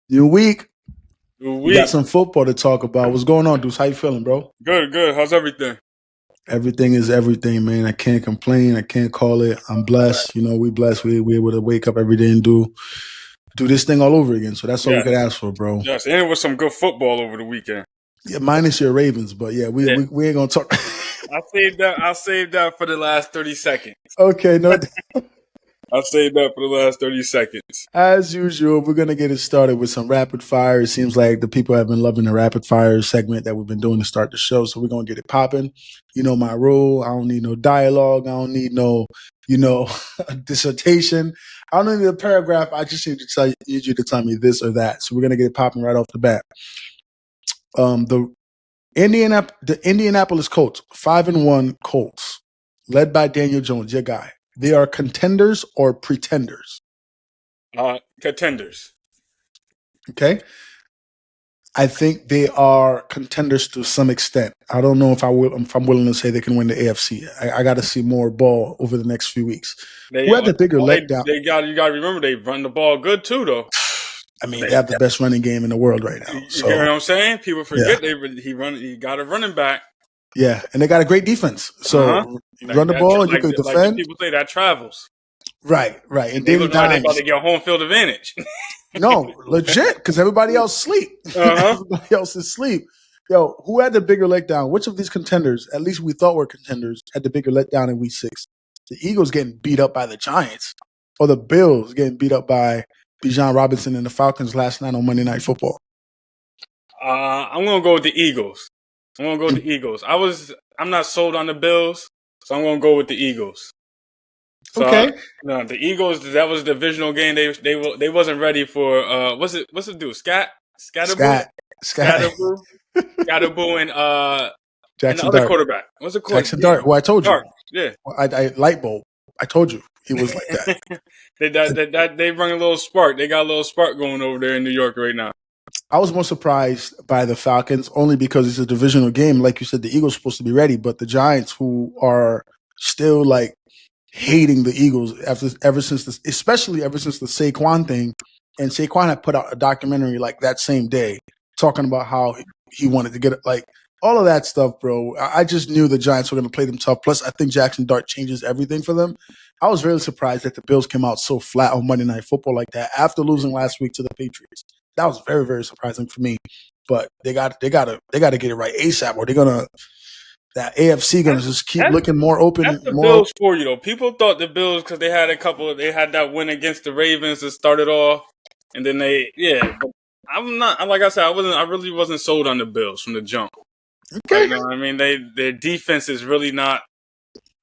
New week. We got We some football to talk about. What's going on, Duce? How you feeling, bro? good, good. How's everything? Everything is everything, man. I can't complain. I can't call it. I'm blessed. We blessed. We able to wake up every day and do this thing all over again. So that's all we Yes, could ask for, bro. yes. And it was some good football over the weekend. Yeah, minus your Ravens, but yeah, we Yeah, we, we ain't gonna talk. I saved that. I saved that for the last 30 seconds. Okay, no. I saved that for the last 30 seconds. As usual, we're gonna get it started with some rapid fire. It seems like the people have been loving the rapid fire segment that we've been doing to start the show, so we're gonna get it popping. You know my rule. I don't need no dialogue. I don't need no, dissertation. I don't need a paragraph. I just need you to tell me this or that. So we're gonna get it popping right off the bat. The Indianapolis Colts, 5-1 Colts, led by Daniel Jones, your guy. They are contenders or pretenders. Contenders. Okay. I think they are contenders to some extent. I don't know if I'm willing to say they can win the AFC. I got to see more ball over the next few weeks. They Who had the bigger all letdown? they got. You got to remember they run the ball good too, though. I mean, They, they have the best running game in the world right now. you get So what I'm saying? People yeah, forget he got a running back. yeah, and they got a great defense. Uh huh. So you run the ball and you could Like the defend. people say that travels. Right, right. And And they Danny look like they about Dimes. to get home field advantage. No, legit, because everybody else sleep. Uh huh. Everybody else is sleep. Yo, who had the bigger letdown? Which of these contenders, at least we thought were contenders, had the bigger letdown in week 6? The Eagles getting beat up by the Giants, or the Bills getting beat up by Bijan Robinson and the Falcons last night on Monday Night Football? I'm gonna go with the Eagles. I'm gonna go with the Eagles. I'm not sold on the Bills, so I'm gonna go with the Eagles. So Okay. no, the Eagles. That was the divisional game. They wasn't ready for what's it do? Scatterboo, Scott. Scott. Scatterboo, Scatterboo, and the Jackson other Dart. quarterback. What's the quarterback? Jackson Dart, who I told you. Dart. Yeah. I light bulb. I told you he was like that. They bring a little spark. They got a little spark going over there in New York right now. I was more surprised by the Falcons only because it's a divisional game. Like you said, the Eagles are supposed to be ready, but the Giants, who are still like hating the Eagles especially ever since the Saquon thing, and Saquon had put out a documentary like that same day talking about how he wanted to get it, like all of that stuff, bro. I just knew the Giants were going to play them tough. Plus, I think Jackson Dart changes everything for them. I was really surprised that the Bills came out so flat on Monday Night Football like that after losing last week to the Patriots. That was very, very surprising for me. But they got to get it right ASAP, or they're gonna that AFC gonna just keep looking more That's open. the More Bills for you though. People thought the Bills because they had that win against the Ravens that started off, and then But I'm not like I said. I really wasn't sold on the Bills from the jump. Like, okay. you know what I mean, their defense is really not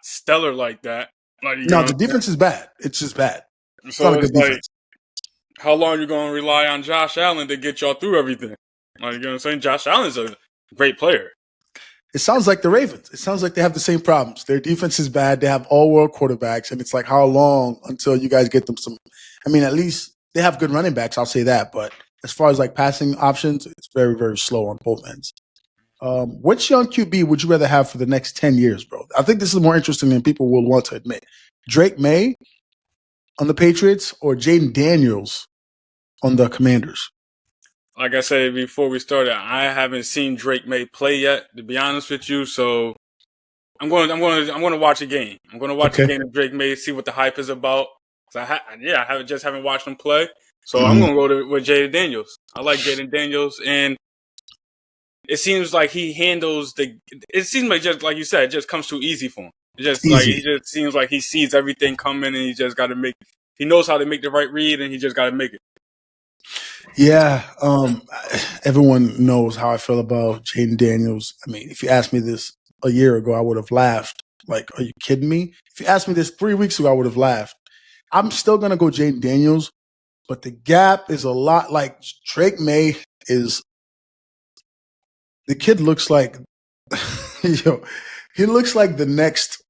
stellar like that. Like, you No, know, the defense is bad. It's just bad. It's not so a it's good like, defense. how long you gonna rely on Josh Allen to get y'all through everything? Like, you know what I'm saying? Josh Allen's a great player. It sounds like the Ravens. It sounds like they have the same problems. Their defense is bad. They have all world quarterbacks, and it's like how long until you guys get them some? I mean, at least they have good running backs. I'll say that. But as far as like passing options, it's very, very slow on both ends. Which young QB would you rather have for the next 10 years, bro? I think this is more interesting than people will want to admit. Drake Maye on the Patriots or Jayden Daniels on the Commanders? Like I said before we started, I haven't seen Drake Maye play yet, to be honest with you. So I'm going to watch a game. I'm going to watch a Okay. game of Drake Maye, see what the hype is about. I haven't watched him play. So I'm Mhm. going to go with Jayden Daniels. I like Jayden Daniels, and it seems like he handles the. It seems like, just like you said, it just comes too easy for him. It just like Easy. he just seems like he sees everything coming, and he just got to make. He knows how to make the right read, and he just got to make it. Yeah. Everyone knows how I feel about Jayden Daniels. I mean, if you asked me this a year ago, I would have laughed. Like, are you kidding me? If you asked me this 3 weeks ago, I would have laughed. I'm still gonna go Jayden Daniels, but the gap is a lot. Like Drake Maye is the kid looks like yo, he looks like the next.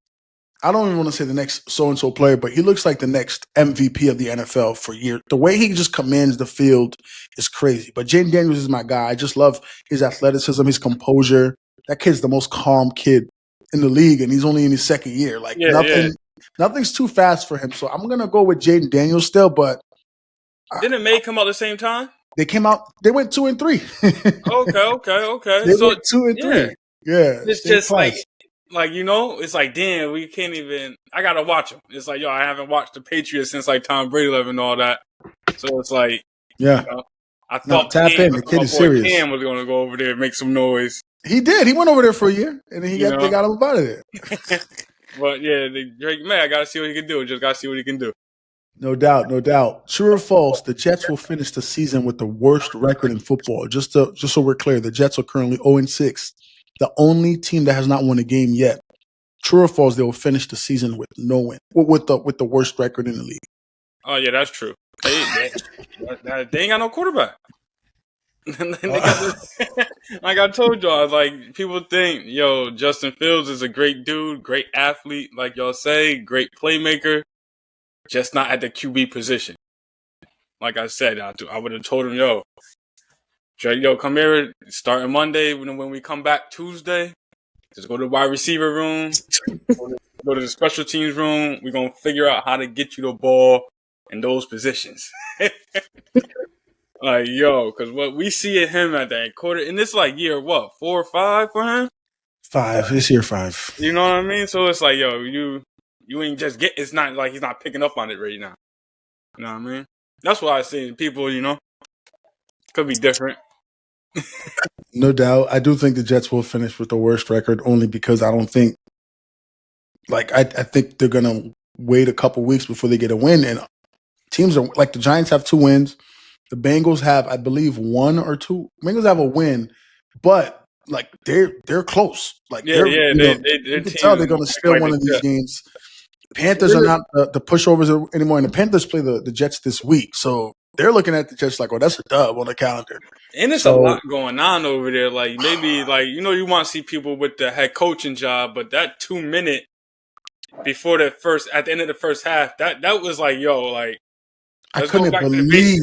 I don't even want to say the next so and so player, but he looks like the next MVP of the NFL for years. The way he just commands the field is crazy. But Jayden Daniels is my guy. I just love his athleticism, his composure. That kid's the most calm kid in the league, and he's only in his second year. Like Yeah. nothing's too fast for him. So I'm gonna go with Jayden Daniels still, but Didn't May come out the same time? They came out. They went 2-3. Okay. They So went 2-3. yeah, Yeah, it's stay just class. like it's like damn, we can't even. I gotta watch them. It's like yo, I haven't watched the Patriots since like Tom Brady left and all that. So it's like Yeah. I No, thought tap in. The kid my is boy serious. Cam was gonna go over there and make some noise. He did. He went over there for a year, and then You they know, got him out of there. but yeah, Drake Maye, I gotta see what he can do. Just gotta see what he can do. No doubt, no doubt. True or false? The Jets will finish the season with the worst record in football. Just so we're clear, the Jets are currently 0-6, the only team that has not won a game yet. True or false? They will finish the season with no win, with the worst record in the league. Oh yeah, that's true. They ain't got no quarterback. Like I told y'all, like people think, yo, Justin Fields is a great dude, great athlete, like y'all say, great playmaker, just not at the QB position. Like I said, I would have told him, yo, come here, starting Monday when we come back Tuesday, just go to the wide receiver room, go to the special teams room. We're gonna figure out how to get you the ball in those positions. Like, yo, because what we see at him at that quarter, and it's like year, 4 or 5 for him? 5. This year 5. You know what I mean? So it's like, yo, you ain't just it's not like he's not picking up on it right now. You know what I mean? That's why I say people, could be different. No doubt. I do think the Jets will finish with the worst record only because I don't think, I think they're going to wait a couple weeks before they get a win. And teams are, like the Giants have 2 wins. The Bengals have, I believe, 1 or 2. Bengals have a win, but they're close. Yeah, you can tell they're going to steal one of these games. Panthers are not the pushovers anymore, and the Panthers play the Jets this week, so they're looking at the Jets like, "Oh, that's a dub on the calendar." And there's a lot going on over there. Like maybe, you want to see people with the head coaching job, but that 2-minute before at the end of the first half, that was like, yo, like I couldn't believe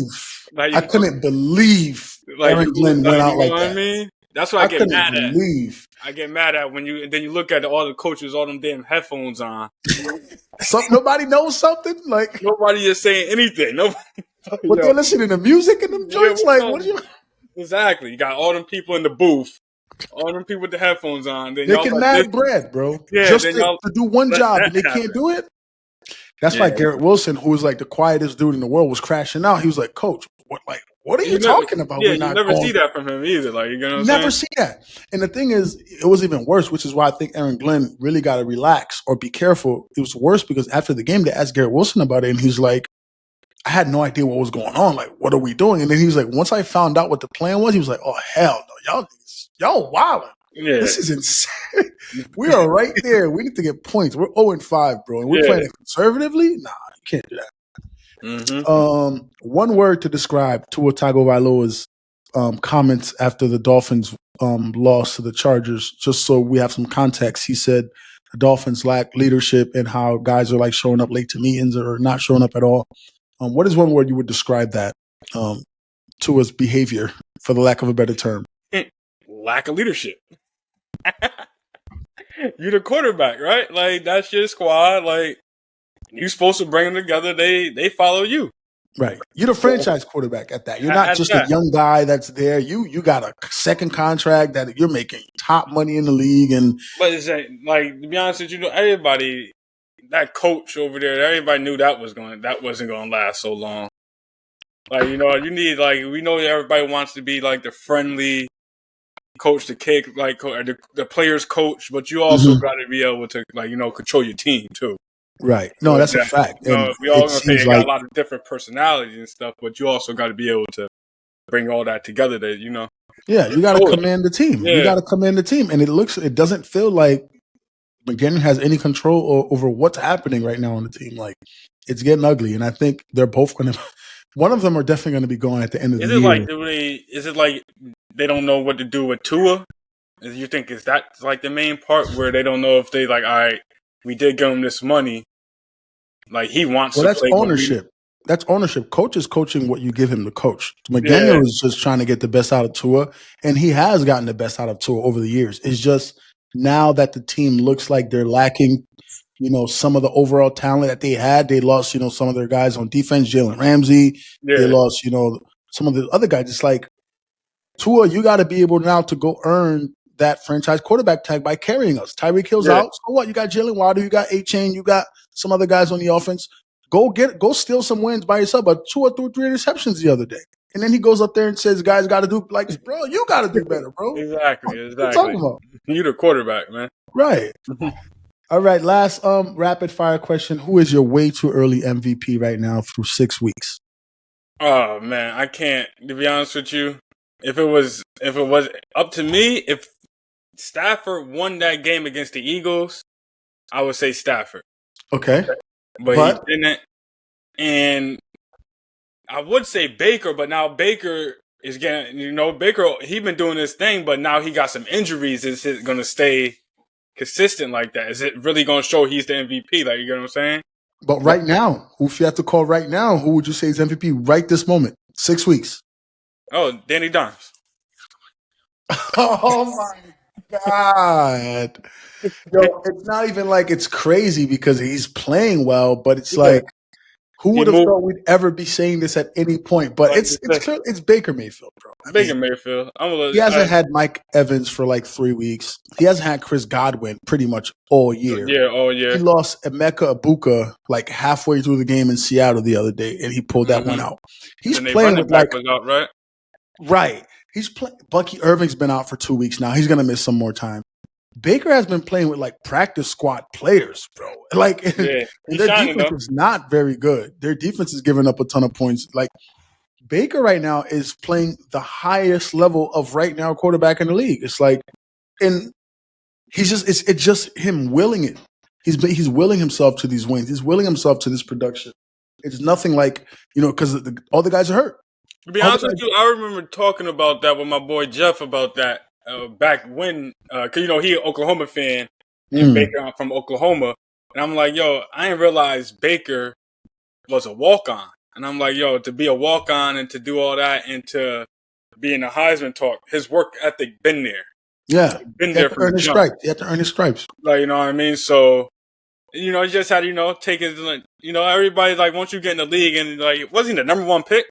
Aaron Glenn went out like that. I mean? That's what I get mad at. I get mad at when you look at all the coaches, all them damn headphones on. Nobody knows something. Like nobody is saying anything. Nobody. What they're listening to music in them joints. What are you? Exactly. You got all them people in the booth, all them people with the headphones on. Then they can mad bread, bro. Yeah, just to do one job and they can't do it. That's why Garrett Wilson, who was like the quietest dude in the world, was crashing out. He was like, "Coach, what are you talking about?" Yeah, you never see that from him either. Like, never see that. And the thing is, it was even worse, which is why I think Aaron Glenn really got to relax or be careful. It was worse because after the game, they asked Garrett Wilson about it, and he's like, "I had no idea what was going on. Like, what are we doing?" And then he was like, "Once I found out what the plan was, he was like, oh hell no, y'all wildin'. Yeah. This is insane. We are right there. We need to get points. We're 0-5, bro, and we're playing it conservatively. Nah, you can't do that." Mm-hmm. One word to describe Tua Tagovailoa's comments after the Dolphins loss to the Chargers, just so we have some context. He said the Dolphins lack leadership and how guys are like showing up late to meetings or not showing up at all. What is one word you would describe that Tua's behavior, for the lack of a better term? Lack of leadership. You're the quarterback, right? Like, that's your squad. Like, you're supposed to bring them together. They follow you. Right. You're the franchise quarterback at that. You're not just a young guy that's there. You got a second contract that you're making top money in the league. But it's like, to be honest with you, everybody, that coach over there, everybody knew that wasn't going to last so long. Like, you need, like, we know everybody wants to be like the friendly coach, the kick, like the players coach, but you also got to be able to, like, control your team too. Right. No, that's a fact. We all gonna say you got a lot of different personalities and stuff, but you also got to be able to bring all that together. Yeah, you got to command the team. Yeah. You got to command the team, and it doesn't feel like McDaniel has any control over what's happening right now on the team. Like, it's getting ugly, and I think they're both going to. One of them are definitely going to be going at the end of the year. Is it like they don't know what to do with Tua? You think is that like the main part where they don't know if they like, all right, we did give him this money. Like, he wants to that's play. Ownership. That's ownership. Coach is coaching what you give him to coach. McDaniel is just trying to get the best out of Tua, and he has gotten the best out of Tua over the years. It's just now that the team looks like they're lacking, some of the overall talent that they had. They lost, some of their guys on defense, Jalen Ramsey. Yeah. They lost, some of the other guys. It's like, Tua, you got to be able now to go earn that franchise quarterback tag by carrying us. Tyreek Hill's out. So what? You got Jalen Waddle, you got A-Chain, you got some other guys on the offense. Go steal some wins by yourself. But Tua threw 3 interceptions the other day. And then he goes up there and says, guys got to do, like, bro, you got to do better, bro. Exactly. What are you talking about? You the quarterback, man. Right. All right, last rapid fire question. Who is your way too early MVP right now through 6 weeks? Oh man, I can't, to be honest with you. If it was up to me, if Stafford won that game against the Eagles, I would say Stafford. Okay. But he didn't. And I would say Baker, but now Baker is getting, Baker, he been doing this thing, but now he got some injuries. Is it going to stay consistent like that? Is it really going to show he's the MVP? Like, you know what I'm saying? But right now, if you have to call right now, who would you say is MVP right this moment? 6 weeks. Oh, Danny Dimes. Oh my God. Yo, it's not even like it's crazy because he's playing well, but it's like, who would have thought we'd ever be saying this at any point? But it's clear, it's Baker Mayfield, bro. Baker Mayfield. He hasn't had Mike Evans for like 3 weeks. He hasn't had Chris Godwin pretty much all year. Yeah, all year. He lost Emeka Ibuka like halfway through the game in Seattle the other day, and he pulled that one out. He's playing with like was out, right? Right. He's playing. Bucky Irving's been out for 2 weeks now. He's gonna miss some more time. Baker has been playing with like practice squad players, bro. Like, their defense is not very good. Their defense is giving up a ton of points. Like, Baker right now is playing the highest level of right now quarterback in the league. It's like, and he's just it's just him willing it. He's willing himself to these wins. He's willing himself to this production. It's nothing like, because all the guys are hurt. To be honest with you, I remember talking about that with my boy Jeff about that back when, because he an Oklahoma fan and Baker from Oklahoma, and I'm like, yo, I didn't realize Baker was a walk-on, and I'm like, yo, to be a walk-on and to do all that and to be in the Heisman talk, his work ethic been there. Yeah, been there from the jump. You have to earn his stripes. Like, you know what I mean? So, he just had to, take his, everybody, like, once you get in the league and, like, wasn't he the number one pick?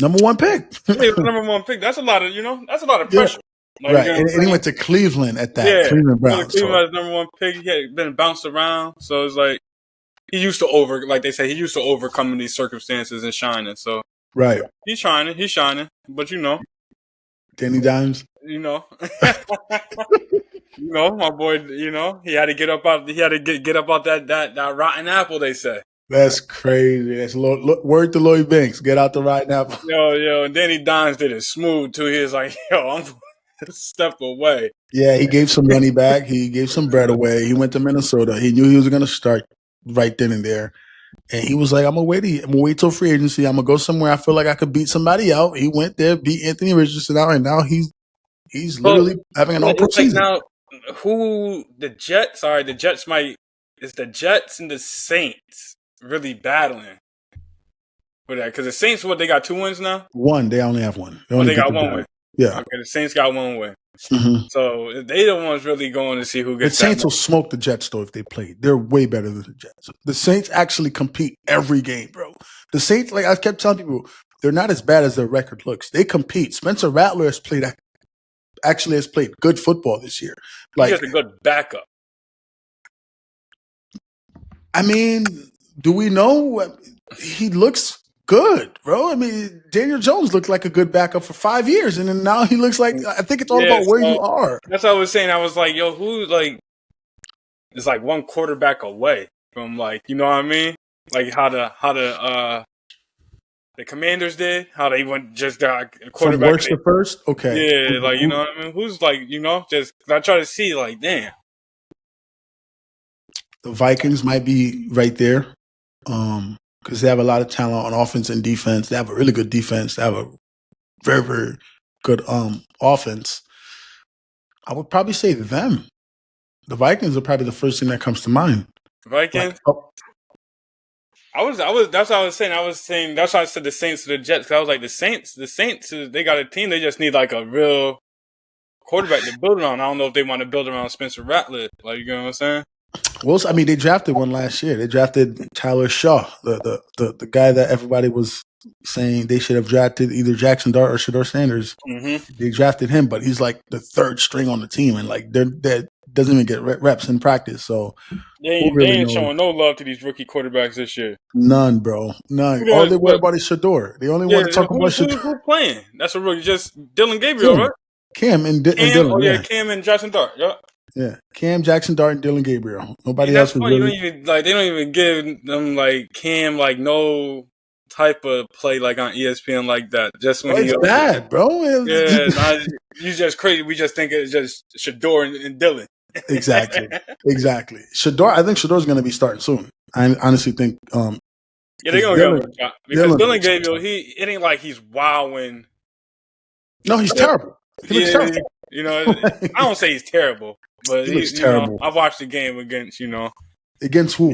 Number one pick. Number one pick. That's a lot of, that's a lot of pressure. Yeah. Like, right. And he went to Cleveland at that. Yeah. Cleveland Browns. Cleveland was number one pick. He had been bounced around. So it's like, he used to like they say, he used to overcome these circumstances and shining. So, right. He's shining. But Danny Dimes. My boy, he had to get up out, that rotten apple, they say. That's crazy. That's word to Lloyd Banks. Get out the rotten apple. Yo, and Danny Dimes did it smooth too. He was like, yo, I'm step away. Yeah, he gave some money back. He gave some bread away. He went to Minnesota. He knew he was going to start right then and there. And he was like, I'm going to wait till free agency. I'm going to go somewhere I feel like I could beat somebody out. He went there, beat Anthony Richardson out, and now he's literally having an all-pro season. Now, the Jets and the Saints really battling for that, because the Saints, they got 2 wins now? One. They only have one. They got 1 win. Yeah. Okay, the Saints got 1 win. Mm-hmm. So they the ones really going to see who gets. The Saints will smoke the Jets though if they play. They're way better than the Jets. The Saints actually compete every game, bro. The Saints, like I kept telling people, they're not as bad as their record looks. They compete. Spencer Rattler has played good football this year. Like, he's just a good backup. I mean, do we know? He looks good, bro. I mean, Daniel Jones looked like a good backup for 5 years, and then now he looks like, I think it's all about where you are. That's what I was saying. I was like, yo, who, like, is like one quarterback away from, like, you know what I mean? Like how the Commanders did, how they went just got a quarterback. From worst to first? Okay. Yeah, like, you know what I mean? Who's like, just, I try to see, like, damn. The Vikings might be right there. Because they have a lot of talent on offense and defense. They have a really good defense. They have a very, very good offense. I would probably say them. The Vikings are probably the first thing that comes to mind. Vikings? That's what I was saying. That's why I said the Saints to the Jets. Because I was like, the Saints, they got a team. They just need like a real quarterback to build it on. I don't know if they want to build around Spencer Rattler. Like, you know what I'm saying? Well, I mean, they drafted one last year. They drafted Tyler Shaw, the guy that everybody was saying they should have drafted either Jackson Dart or Shador Sanders. Mm-hmm. They drafted him, but he's like the third string on the team, and like that doesn't even get reps in practice. So who They really ain't knows? showing no love to these rookie quarterbacks this year. None, bro. None. Who All got- they worry what- about is Shador. They only Yeah, want to talk about Shador. who playing? That's a rookie. Just Dylan Gabriel, right? Cam and Cam. Dylan. Oh yeah, Yeah, Cam and Jackson Dart. Yeah. yeah. Cam, Jackson Dart, and Dylan Gabriel. Nobody And that's else was funny. really. They don't even give them like Cam like no type of play like on ESPN like that. Just when Oh, it's bad, bro. yeah, nah, you just crazy. We just think it's just Shador and Dylan. Exactly. Shador. I think Shador's going to be starting soon. I honestly think. Yeah, they're gonna Dylan, get him a shot because Dylan Dylan Gabriel, it ain't like he's wowing. No, he's terrible. He looks terrible. You know, I don't say he's terrible, but He looks terrible. I watched the game against Against who?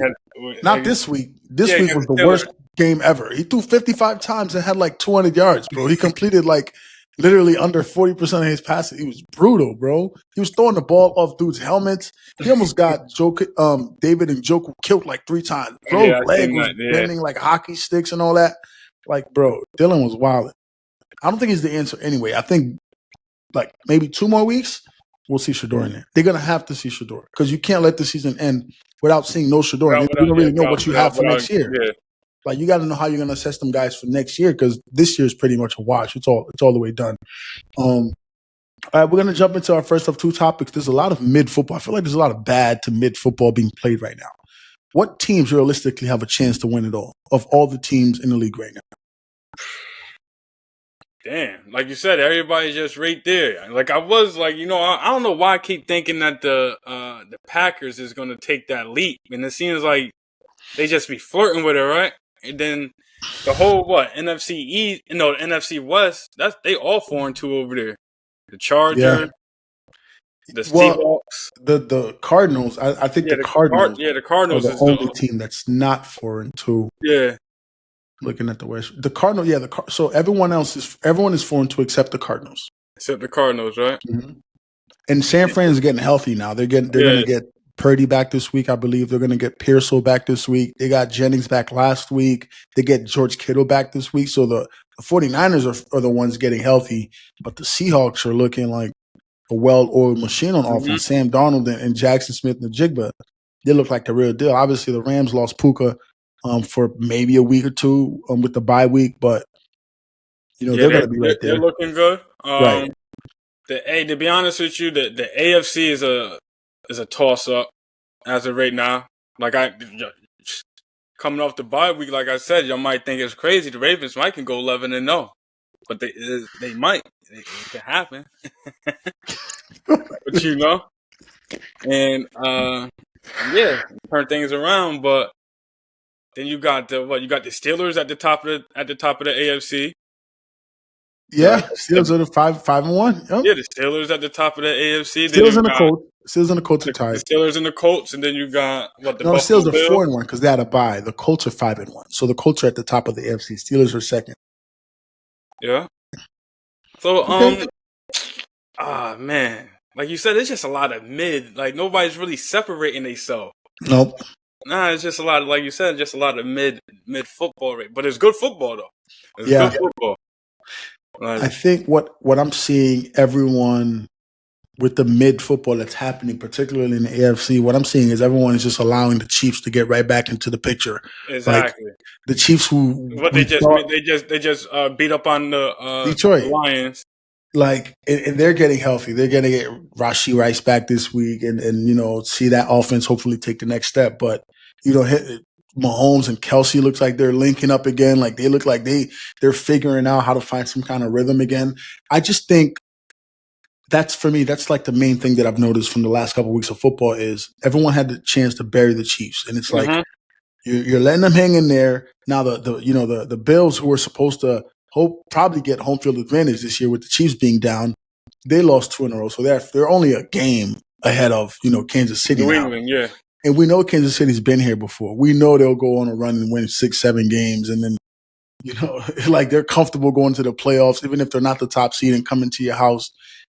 Not this week. This week was the worst game ever. He threw 55 times and had like 200 yards, bro. He completed like literally under 40% of his passes. He was brutal, bro. He was throwing the ball off dudes' helmets. He almost got David and Joku killed like 3 times. Bro, leg was bending like hockey sticks and all that. Like, bro, Dylan was wild. I don't think he's the answer anyway. I think like maybe 2 more weeks, we'll see Shador in there. They're going to have to see Shador because you can't let the season end without seeing no Shador. And we don't really know what you have for next year. Yeah. Like, you got to know how you're going to assess them guys for next year because this year is pretty much a wash. It's all the way done. All right, we're going to jump into our first of 2 topics. There's a lot of mid-football. I feel like there's a lot of bad to mid-football being played right now. What teams realistically have a chance to win it all of all the teams in the league right now? Damn, like you said, everybody's just right there. Like I was like, I don't know why I keep thinking that the Packers is going to take that leap, and it seems like they just be flirting with it, right? And then the whole NFC East, the NFC West, they all 4-2 over there. The Chargers, the Seahawks, the Cardinals. I think the Cardinals. The Cardinals are the only team that's not 4-2. Yeah. Looking at the West, the Cardinals, so everyone is 4-2 except the Cardinals. Except the Cardinals, right? Mm-hmm. And San Fran is getting healthy now. They're going to get Purdy back this week, I believe. They're going to get Pearsall back this week. They got Jennings back last week. They get George Kittle back this week. So the 49ers are the ones getting healthy, but the Seahawks are looking like a well-oiled machine on offense. Sam Darnold and Jackson Smith and Jigba, they look like the real deal. Obviously, the Rams lost Puka for maybe a week or 2 with the bye week, but they're going to be right there. They're looking good. Right. To be honest with you, the AFC is a toss up as of right now. Like coming off the bye week, like I said, y'all might think it's crazy. The Ravens might can go 11-0, but they might. It can happen. But and turn things around, but. Then you got the Steelers at the top of the AFC. Yeah, Steelers are the 5-1. Yep. Yeah, the Steelers at the top of the AFC. Steelers and the Colts. Steelers and the Colts are tied. The Steelers and the Colts, and then you got the Steelers are 4-1 because they had a bye. The Colts are 5-1, so the Colts are at the top of the AFC. Steelers are second. Yeah. So man, like you said, it's just a lot of mid. Like nobody's really separating themselves. Nope. Nah, it's just a lot of, like you said, just a lot of mid football rate. But it's good football though. It's good football. I think what I'm seeing everyone with the mid football that's happening, particularly in the AFC, what I'm seeing is everyone is just allowing the Chiefs to get right back into the picture. Exactly. Like, the Chiefs they just beat up on the Detroit Lions. Like, and they're getting healthy. They're going to get Rashee Rice back this week and see that offense hopefully take the next step. But, Mahomes and Kelsey looks like they're linking up again. Like, they look like they're figuring out how to find some kind of rhythm again. I just think that's like the main thing that I've noticed from the last couple of weeks of football is everyone had the chance to bury the Chiefs. And it's like you're letting them hang in there. Now, the Bills, who were supposed to probably get home field advantage this year with the Chiefs being down, they lost 2 in a row. So they're only a game ahead of, Kansas City New now. England, yeah. And we know Kansas City's been here before. We know they'll go on a run and win 6-7 games. And then, like they're comfortable going to the playoffs, even if they're not the top seed and coming to your house.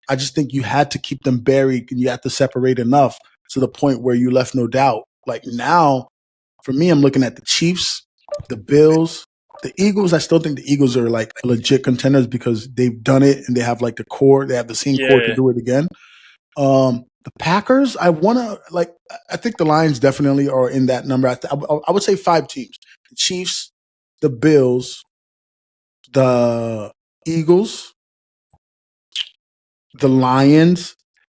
I just think you had to keep them buried and you had to separate enough to the point where you left no doubt. Like now, for me, I'm looking at the Chiefs, the Bills, The Eagles, I still think the Eagles are like legit contenders because they've done it and they have like the core. They have the same core to Yeah, do it again. The Packers, I want to like. I think the Lions definitely are in that number. I would say 5 teams: the Chiefs, the Bills, the Eagles, the Lions,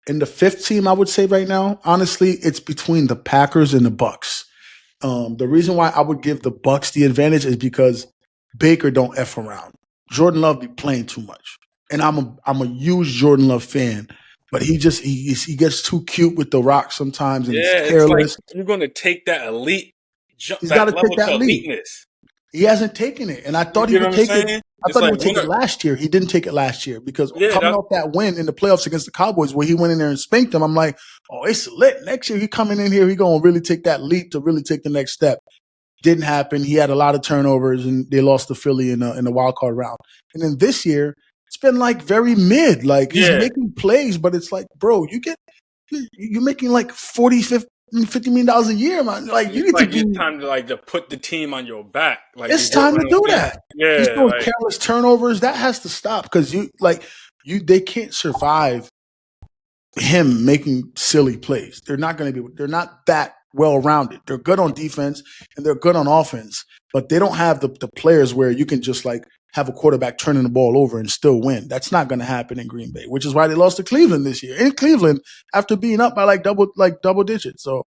and the fifth team. I would say right now, honestly, it's between the Packers and the Bucks. The reason why I would give the Bucks the advantage is because Baker don't f around. Jordan Love be playing too much, and I'm a huge Jordan Love fan. But he gets too cute with the rock sometimes, and he's yeah. It's like careless. you're gonna take that elite jump, He's got that to take level that to lead. eliteness. He hasn't taken it, and I You thought he get what would I'm take it. saying? I It's thought he like would take it last year. He didn't take it last year because yeah, coming that, off that win in the playoffs against the Cowboys, where he went in there and spanked them, I'm like, oh, it's lit. Next year, he coming in here, he gonna really take that leap to really take the next step. Didn't happen. He had a lot of turnovers, and they lost to Philly in the wild card round. And then this year, it's been like very mid. Like he's yeah. making plays, but it's like, bro, you're making like 40, $50 million a year, man. Like you It's need to like be. it's time to put the team on your back. Like you It's get time what to I'm do saying? that. He's Yeah, throwing like careless turnovers. That has to stop because they can't survive him making silly plays. They're not going to be. They're not that well rounded. They're good on defense and they're good on offense, but they don't have the players where you can just like have a quarterback turning the ball over and still win. That's not going to happen in Green Bay, which is why they lost to Cleveland this year. In Cleveland, after being up by like double digits. So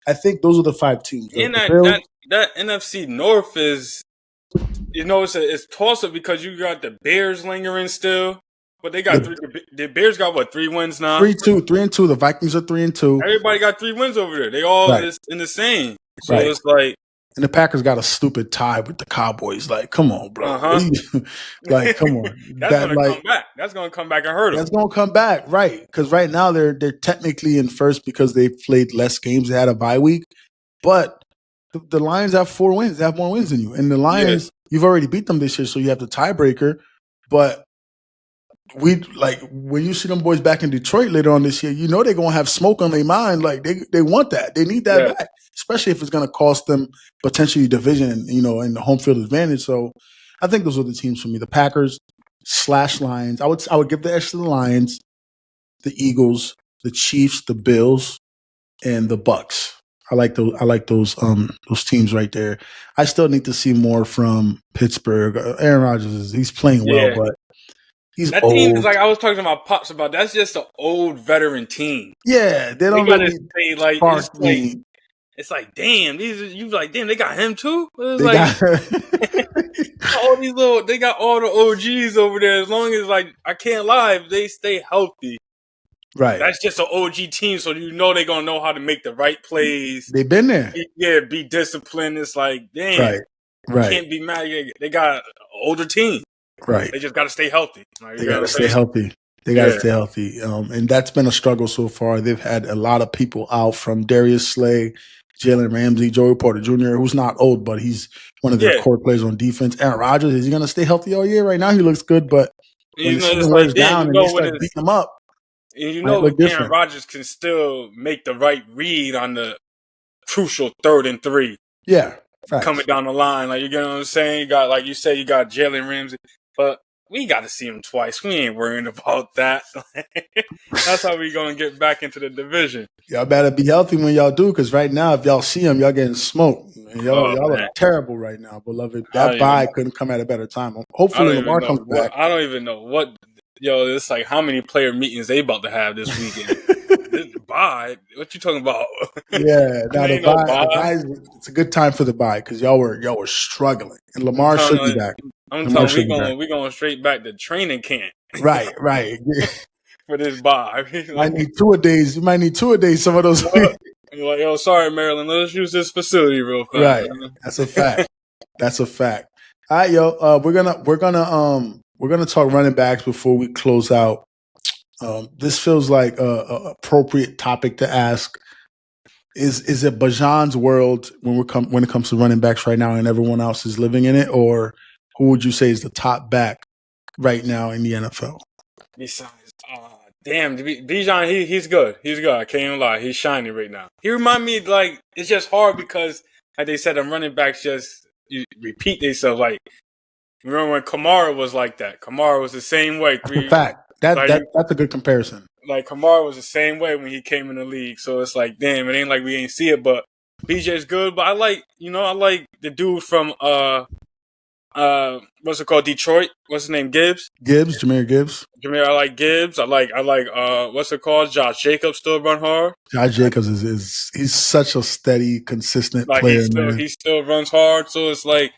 I think those are the 5 teams. The, and the that Bills, that that NFC North is it's toss up because you got the Bears lingering still, but they got the three. The Bears got what 3 wins now? 3-2. The Vikings are 3-2. Everybody got 3 wins over there. They all Right, is in the same. So right. it's like And the Packers got a stupid tie with the Cowboys. Like, come on, bro. What huh. are you, like, come on. That's That gonna come like back. That's gonna come back and hurt them. that's gonna come back, right? Because right now they're technically in first because they played less games. They had a bye week, but the Lions have 4 wins. They have more wins than you, and the Yeah, Lions you've already beat them this year, so you have the tiebreaker. But we like when you see them boys back in Detroit later on this year, you know they're gonna have smoke on their mind. Like they want that. They need that yeah, back, especially if it's gonna cost them potentially division, and the home field advantage. So I think those are the teams for me. The Packers slash Lions. I would give the edge to the Lions, the Eagles, the Chiefs, the Bills, and the Bucks. I like those teams right there. I still need to see more from Pittsburgh. Aaron Rodgers he's playing well, yeah. but he's That team is old. like I was talking to my pops about. That's just an old veteran team. Yeah, they They don't gotta really say like spark me. it's like damn you like damn they got him too. It's They like got all these little they got all the OGs over there. As long as like I can't lie, if they stay healthy. right. That's just an OG team, so you know they're gonna know how to make the right plays. They've been there. Be disciplined. It's like damn, Right. Right. can't be mad. They got an older team. Right. They just got to stay healthy. Like, They you know got what to I'm stay saying? healthy. They got to Yeah, stay healthy. And that's been a struggle so far. They've had a lot of people out from Darius Slay, Jalen Ramsey, Joey Porter Jr., who's not old, but he's one of their yeah. core players on defense. Aaron Rodgers, is he going to stay healthy all year? Right now, he looks good, but when the It's season like wears damn. down and they start beating him up, might look Aaron different. Rodgers can still make the right read on the crucial 3rd and 3 Yeah. coming Facts. down the line. Like you get what I'm saying? You got like you said, you got Jalen Ramsey, but we got to see him twice. We ain't worrying about that. That's how we gonna get back into the division. Y'all better be healthy when y'all do, because right now, if y'all see him, y'all getting smoked. And Oh y'all man, look terrible right now, beloved. I That don't even bye know. couldn't come at a better time. I Hopefully, don't even Lamar know comes what. back. I don't even know what. Yo, it's like how many player meetings they about to have this weekend. This bye? What you talking about? Yeah, now There the ain't no bye, bye. the bye, it's a good time for the bye because y'all were struggling, and I'm Lamar telling should be you, back. I'm Lamar telling should you, be back. we going straight back to training camp Right, right. for this bye. Might need 2 a days. You might need 2 a days. Some of those. You're like, yo, sorry, Maryland. Let's use this facility real fast. Right. That's a fact. That's a fact. All right, yo. We're gonna talk running backs before we close out. This feels like a appropriate topic to ask. Is it Bajan's world when it comes to running backs right now, and everyone else is living in it, or who would you say is the top back right now in the NFL? Besides, damn, Bijan, he's good. He's good. I can't even lie. He's shining right now. He remind me like it's just hard because, like they said, I'm running backs just repeat themselves. Like remember when Kamara was like that? Kamara was the same way. That's a fact. That's a good comparison. Like Kamara was the same way when he came in the league. So it's like, damn, it ain't like we ain't see it. But BJ's good. But I like the dude from what's it called? Detroit. What's his name? Jahmyr Gibbs. I like Gibbs. I like what's it called? Josh Jacobs still run hard. Josh Jacobs is he's such a steady, consistent Like player, man. he still runs hard. So it's like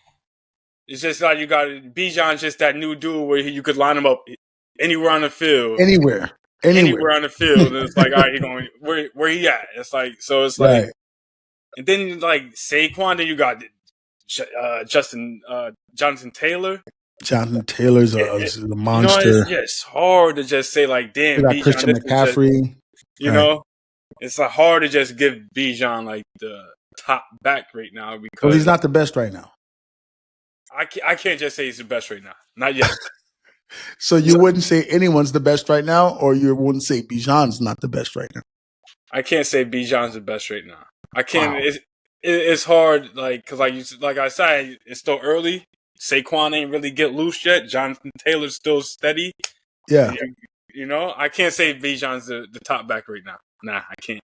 it's just like you got Bijan's just that new dude where you could line him up anywhere on the field. Anywhere on the field. And it's like, all right, he going where he at? It's like like, right. And then like Saquon, then you got Jonathan Taylor. Jonathan Taylor's a monster. You know, it's just hard to just say like, damn, Bijan, Christian McCaffrey. Know, it's like hard to just give Bijan like the top back right now because well, he's not the best right now. I can't just say he's the best right now, not yet. So you wouldn't say anyone's the best right now, or you wouldn't say Bijan's not the best right now? I can't say Bijan's the best right now. I can't. Wow. It's hard, like because like I said, it's still early. Saquon ain't really get loose yet. Jonathan Taylor's still steady. Yeah. You know, I can't say Bijan's the top back right now. Nah, I can't.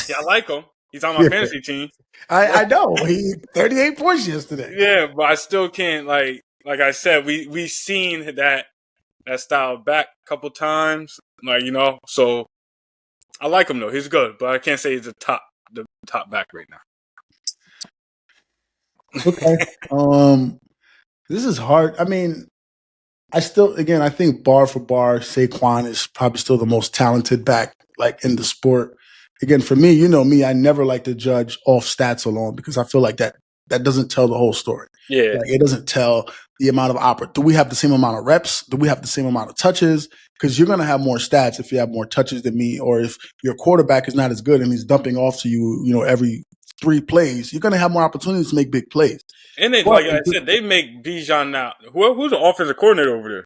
Yeah, I like him. He's on my fantasy team. I know. He 38 points yesterday. Yeah, but I still can't like I said, we seen that style back a couple times. Like, you know, so I like him though. He's good, but I can't say he's the top back right now. Okay. This is hard. I mean, I think bar for bar, Saquon is probably still the most talented back like in the sport. Again, for me, you know me, I never like to judge off stats alone because I feel like that doesn't tell the whole story. Yeah. Like, it doesn't tell the amount of do we have the same amount of reps? Do we have the same amount of touches? Because you're going to have more stats if you have more touches than me, or if your quarterback is not as good and he's dumping off to you, you know, every 3 plays, you're going to have more opportunities to make big plays. And then, like I said, they make Bijan now. Who's the offensive coordinator over there?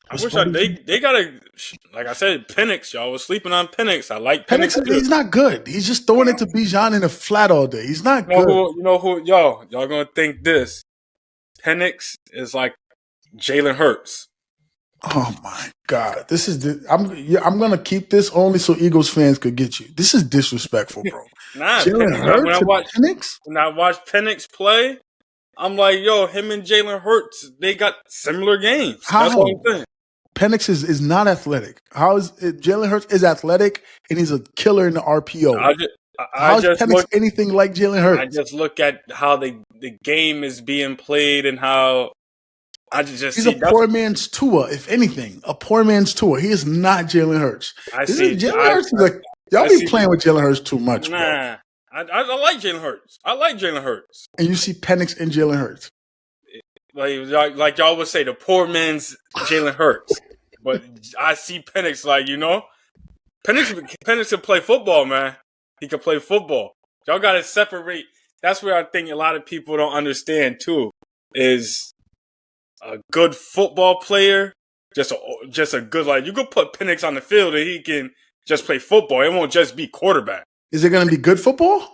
I wish they got to, like I said, Penix. Y'all was sleeping on Penix. I like Penix. He's not good. He's just throwing it to Bijan in the flat all day. He's not good. You know who? Y'all going to think this. Penix is like Jalen Hurts. Oh my God! This is I'm gonna keep this only so Eagles fans could get you. This is disrespectful, bro. Nah, Jalen Hurts when I watch Penix play, I'm like, yo, him and Jalen Hurts, they got similar games. That's what I'm saying. Penix is not athletic. How is Jalen Hurts is athletic and he's a killer in the RPO? How is Penix anything like Jalen Hurts? I just look at how the game is being played and how. He's a poor man's Tua, if anything. A poor man's Tua. He is not Jalen Hurts. Y'all be playing with Jalen Hurts too much, bro. Nah. I like Jalen Hurts. I like Jalen Hurts. And you see Penix and Jalen Hurts. Like y'all would say, the poor man's Jalen Hurts. But I see Penix like, you know. Penix can play football, man. He can play football. Y'all got to separate. That's where I think a lot of people don't understand, too, is a good football player, just a good, like, you could put Penix on the field and he can just play football. It won't just be quarterback. Is it going to be good football?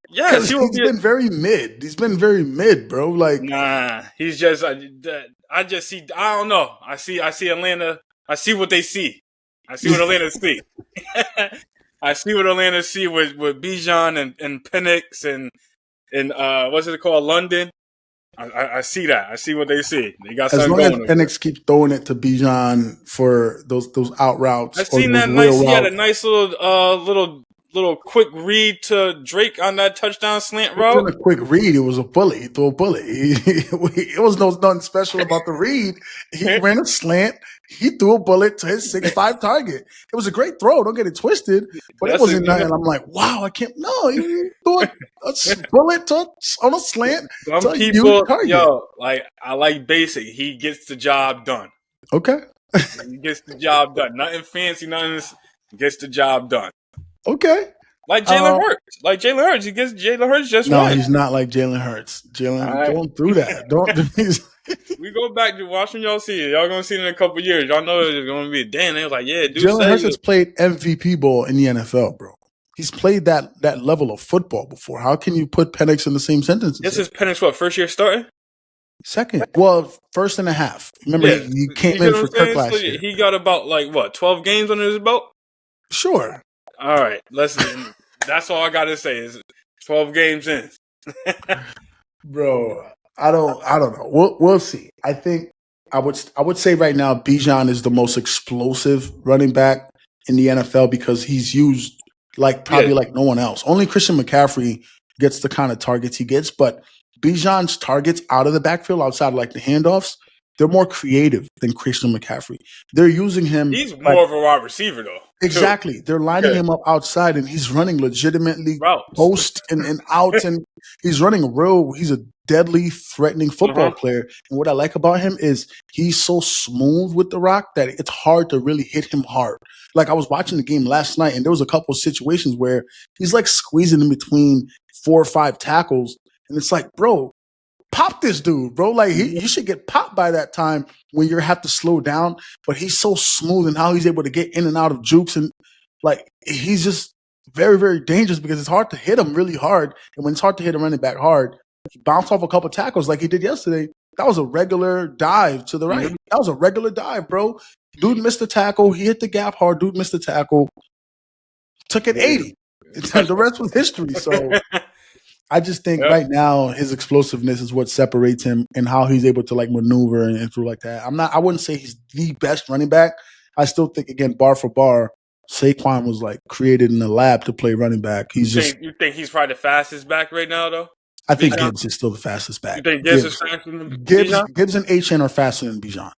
Yes. He's been very mid. He's been very mid, bro. Like, nah, he's just, I just see, I don't know. I see Atlanta. I see what they see. I see what Atlanta see. I see what Atlanta see with Bijan and Penix and what's it called, London. I see that. I see what they see. They got something going. As long as Penix keeps throwing it to Bijan for those out routes. I seen that nice. He had a nice little quick read to Drake on that touchdown slant route. It wasn't a quick read. It was a bullet. He threw a bullet. It was nothing special about the read. He ran a slant. He threw a bullet to his 6'5" target. It was a great throw. Don't get it twisted. But it wasn't nothing. I'm like, wow, I can't. No, he threw a bullet on a slant. Some people, yo, like, I like basic. He gets the job done. Okay. He gets the job done. Nothing fancy, nothing. Gets the job done. Okay. Like Jalen Hurts. Like Jalen Hurts. He gets Jalen Hurts just No, win. He's not like Jalen Hurts. Don't do that. Don't. We go back to watching y'all see it. Y'all gonna see it in a couple years. Y'all know it's gonna be damn. They was like, yeah, dude. Jalen Hurts has played MVP ball in the NFL, bro. he's played that level of football before. How can you put Penix in the same sentence? This is Penix, what, first year starting? Second. Well, first and a half. Remember, Yeah. he You came get in what for I'm Kirk saying? So last year. he got about, 12 games under his belt? Sure. All right. That's all I got to say is 12 games in. Bro, I don't know. We'll see. I think I would say right now Bijan is the most explosive running back in the NFL because he's used probably like no one else. Only Christian McCaffrey gets the kind of targets he gets, but Bijan's targets out of the backfield, outside of like the handoffs, they're more creative than Christian McCaffrey. They're using him. He's more of a wide receiver, though. Exactly. Too. They're lining him up outside, and he's running legitimately Routes. post and out, and he's running he's a deadly, threatening football player. And what I like about him is he's so smooth with the rock that it's hard to really hit him hard. Like, I was watching the game last night, and there was a couple of situations where he's like squeezing in between 4 or 5 tackles, and it's like, bro, pop this dude, bro. Like, he should get popped by that time when you have to slow down. But he's so smooth and how he's able to get in and out of jukes. And like, he's just very, very dangerous because it's hard to hit him really hard. And when it's hard to hit a running back hard, he bounced off a couple tackles like he did yesterday. That was a regular dive to the right. Mm-hmm. That was a regular dive, bro. Dude missed the tackle. He hit the gap hard. Dude missed the tackle. Took it 80. The rest was history. So I just think right now his explosiveness is what separates him and how he's able to like maneuver and through like that. I wouldn't say he's the best running back. I still think, again, bar for bar, Saquon was like created in the lab to play running back. You think he's probably the fastest back right now, though? I think Gibbs is still the fastest back. You think Gibbs is faster than Bijan? Gibbs and HN are faster than Bijan.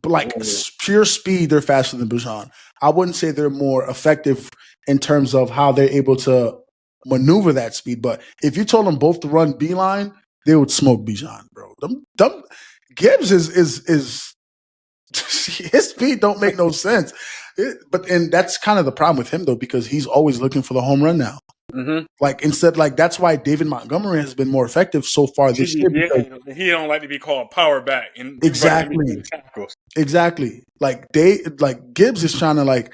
But like pure speed, they're faster than Bijan. I wouldn't say they're more effective in terms of how they're able to maneuver that speed. But if you told them both to run beeline, they would smoke Bijan, bro. Gibbs is his speed don't make no sense. And that's kind of the problem with him, though, because he's always looking for the home run now. Mm-hmm. That's why David Montgomery has been more effective so far this year. He don't like to be called power back. Exactly. Like Gibbs is trying to like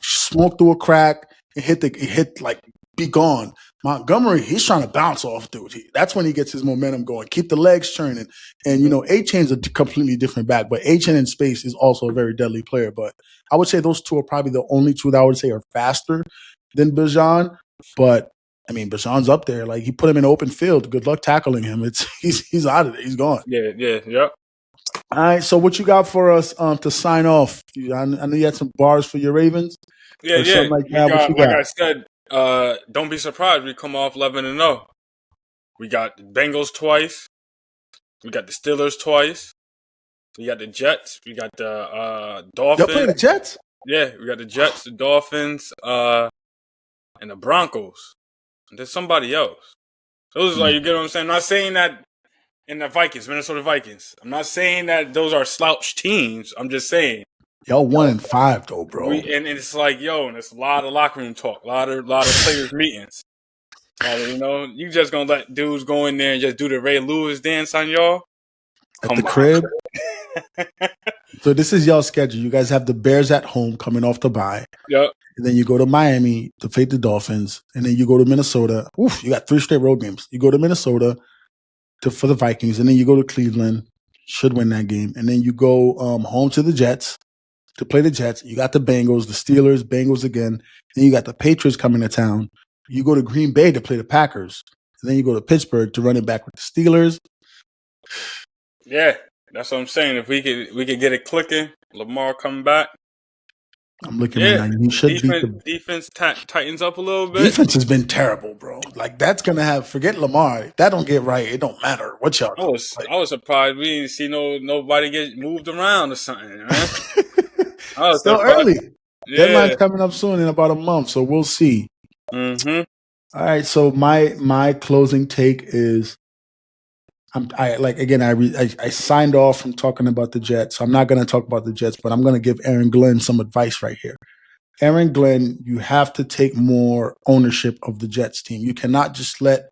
smoke through a crack and be gone. Montgomery, he's trying to bounce off, dude. That's when he gets his momentum going. Keep the legs churning. And, A-Chain's a completely different back, but A-Chain in space is also a very deadly player. But I would say those two are probably the only two that I would say are faster than Bijan. But, I mean, Bijan's up there. Like, he put him in open field. Good luck tackling him. He's out of there. He's gone. Yeah. All right, so what you got for us to sign off? I know you had some bars for your Ravens. Yeah. I said, don't be surprised we come off 11-0. We got the Bengals twice. We got the Steelers twice. We got the Jets. We got the Dolphins. Y'all play the Jets? Yeah, we got the Jets, the Dolphins, and the Broncos. And there's somebody else. Those are you get what I'm saying? I'm not saying that in the Minnesota Vikings. I'm not saying that those are slouch teams. I'm just saying. Y'all 1-5 though, bro. And it's like, and it's a lot of locker room talk, a lot of players meetings. You just gonna let dudes go in there and just do the Ray Lewis dance on y'all at the crib. So this is y'all's schedule. You guys have the Bears at home coming off the bye. Yep. And then you go to Miami to face the Dolphins, and then you go to Minnesota. You got 3 straight road games. You go to Minnesota for the Vikings, and then you go to Cleveland. Should win that game, and then you go home to the Jets to play the Jets. You got the Bengals, the Steelers, Bengals again. Then you got the Patriots coming to town. You go to Green Bay to play the Packers. And then you go to Pittsburgh to run it back with the Steelers. Yeah, that's what I'm saying. If we could get it clicking, Lamar coming back. I'm looking right now. You should defense tightens up a little bit. Defense has been terrible, bro. Like, that's going to forget Lamar. If that don't get right, it don't matter what y'all do. I was surprised we didn't see nobody get moved around or something, man. Still early. Yeah. Deadline's coming up soon in about a month, so we'll see. Mm-hmm. All right, so my closing take is, I signed off from talking about the Jets, so I'm not going to talk about the Jets, but I'm going to give Aaron Glenn some advice right here. Aaron Glenn, you have to take more ownership of the Jets team. You cannot just let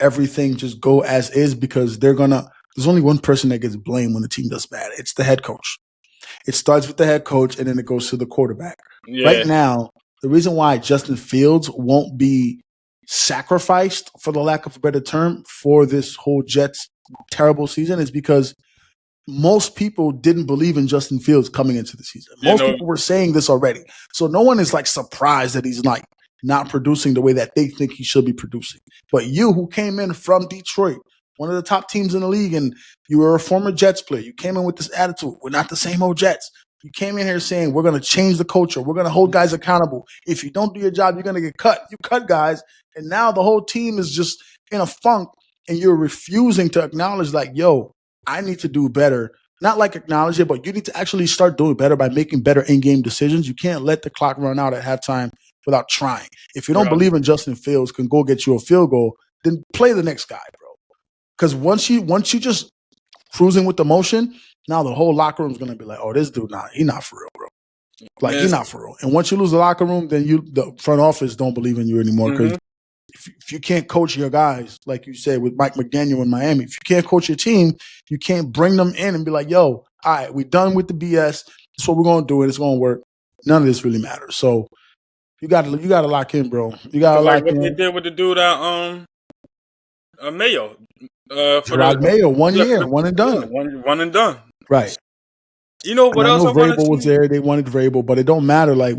everything just go as is, because there's only one person that gets blamed when the team does bad. It's the head coach. It starts with the head coach, and then it goes to the quarterback. Yeah. Right now, the reason why Justin Fields won't be sacrificed, for the lack of a better term, for this whole Jets terrible season is because most people didn't believe in Justin Fields coming into the season. Most people were saying this already. So no one is like surprised that he's like not producing the way that they think he should be producing. But you, who came in from Detroit, one of the top teams in the league, and you were a former Jets player, you came in with this attitude. We're not the same old Jets. You came in here saying we're going to change the culture. We're going to hold guys accountable. If you don't do your job, you're going to get cut. You cut guys. And now the whole team is just in a funk, and you're refusing to acknowledge like, yo, I need to do better. Not like acknowledge it, but you need to actually start doing better by making better in-game decisions. You can't let the clock run out at halftime without trying. If you don't believe in Justin Fields can go get you a field goal, then play the next guy, bro. Because once you just cruising with the motion, now the whole locker room is going to be like, oh, this dude, he's not for real, bro. Like, he's not for real. And once you lose the locker room, then the front office don't believe in you anymore. Because if you can't coach your guys, like you said with Mike McDaniel in Miami, if you can't coach your team, you can't bring them in and be like, yo, all right, we're done with the BS. That's what we're going to do, and it's going to work. None of this really matters. So you got to lock in, bro. You got to lock in. What they did with the dude at Mayo. Gerard Mayo, 1 year, one and done. Yeah, one and done. Right. You know what else I want to see? Was there. They wanted Vrabel, but it don't matter. Like,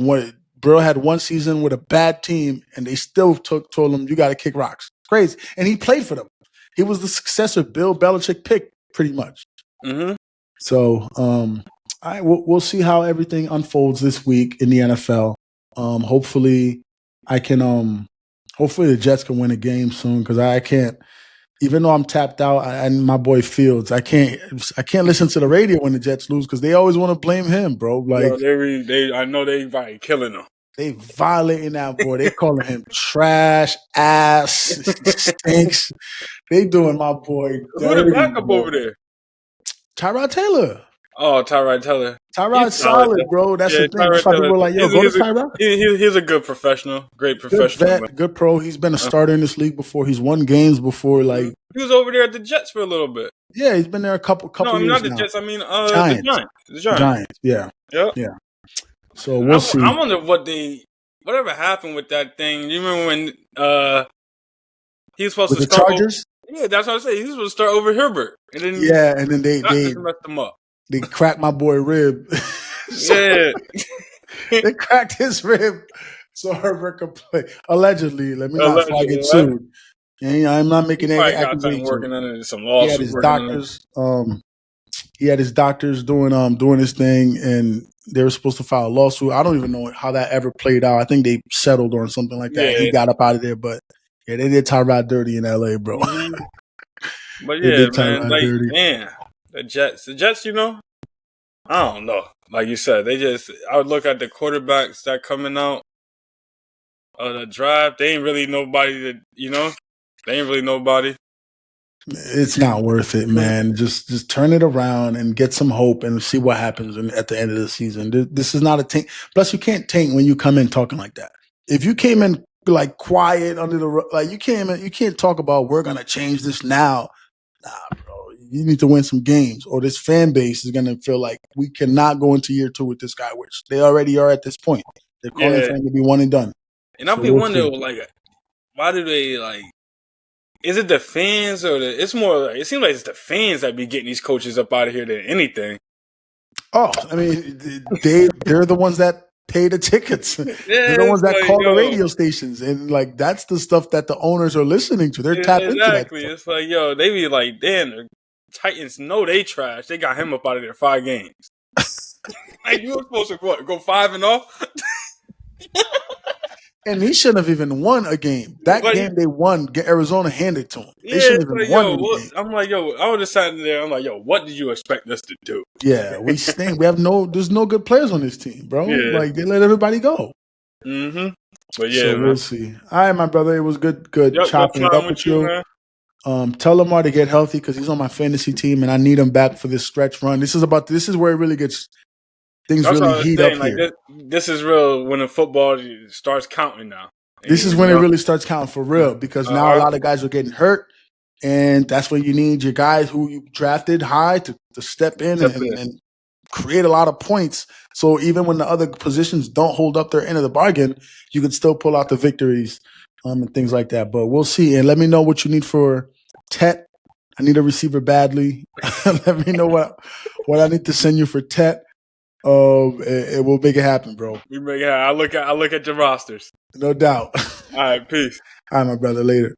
Burrow had one season with a bad team, and they still told him, you got to kick rocks. Crazy. And he played for them. He was the successor Bill Belichick picked, pretty much. Mm-hmm. So we'll see how everything unfolds this week in the NFL. Hopefully the Jets can win a game soon, because I can't. Even though I'm tapped out, and my boy Fields, I can't listen to the radio when the Jets lose, because they always want to blame him, bro. Like, I know they probably killing him. They violating that boy. They calling him trash, ass, stinks. They doing my boy. Who the backup over there? Tyrod Taylor. Oh, Tyrod Taylor. Tyrod's solid, bro. That's the thing. That's why people are like, yo, go to Tyrod. He's a good professional. Great professional. Good pro. He's been a starter in this league before. He's won games before. Like, he was over there at the Jets for a little bit. Yeah, he's been there a couple years now. No, not the Jets. I mean, the Giants. Yeah. Yep. Yeah. So we'll see. I wonder whatever happened with that thing. You remember when he was supposed to start the Chargers? Yeah, that's what I say. He was supposed to start over Herbert, and then they messed him up. They cracked my boy rib. Yeah, they cracked his rib so Herbert could play. Allegedly, let me not get sued. And I'm not making any accusations. Working under some lawsuit. He had his doctors. He had his doctors doing his thing, and they were supposed to file a lawsuit. I don't even know how that ever played out. I think they settled or something like that. Yeah. He got up out of there, but yeah, they did Tyrod dirty in LA, bro. Mm-hmm. But yeah, man, like, the Jets, you know, I don't know. Like you said, I would look at the quarterbacks that coming out of the draft. They ain't really nobody It's not worth it, man. Just turn it around and get some hope and see what happens at the end of the season. This is not a tank. Plus, you can't tank when you come in talking like that. If you came in like quiet you can't talk about we're gonna change this now. Nah, bro. You need to win some games, or this fan base is gonna feel like we cannot go into year 2 with this guy, which they already are at this point. They're calling for him to be one and done. And I'll be wondering, like, why do they like? Is it the fans or it's more like, it seems like it's the fans that be getting these coaches up out of here than anything. Oh, I mean, they're the ones that pay the tickets. They're the ones that call the radio stations. And like, that's the stuff that the owners are listening to. They're tapped into that. Exactly. It's like, yo, they be like, damn, the Titans know they trash. They got him up out of there 5 games. Like, you were supposed to go 5-0? And he shouldn't have even won a game. That game they won, Arizona handed to him. They shouldn't have even won the game. I'm like, yo, I would have sat in there. I'm like, yo, what did you expect us to do? Yeah, we stink. There's no good players on this team, bro. Yeah. Like, they let everybody go. Mm-hmm. But yeah, so we'll see. All right, my brother. It was good chopping it up with you. Tell Lamar to get healthy, because he's on my fantasy team, and I need him back for this stretch run. This is where it really gets things really heat up here. This is real when the football starts counting now. This is when it really starts counting for real, because now a lot of guys are getting hurt, and that's when you need your guys who you drafted high to step in and create a lot of points. So even when the other positions don't hold up their end of the bargain, you can still pull out the victories and things like that. But we'll see. And let me know what you need for Tet. I need a receiver badly. Let me know what I need to send you for Tet. And we'll make it happen, bro. We make it. I look at your rosters. No doubt. All right, peace. All right, my brother. Later.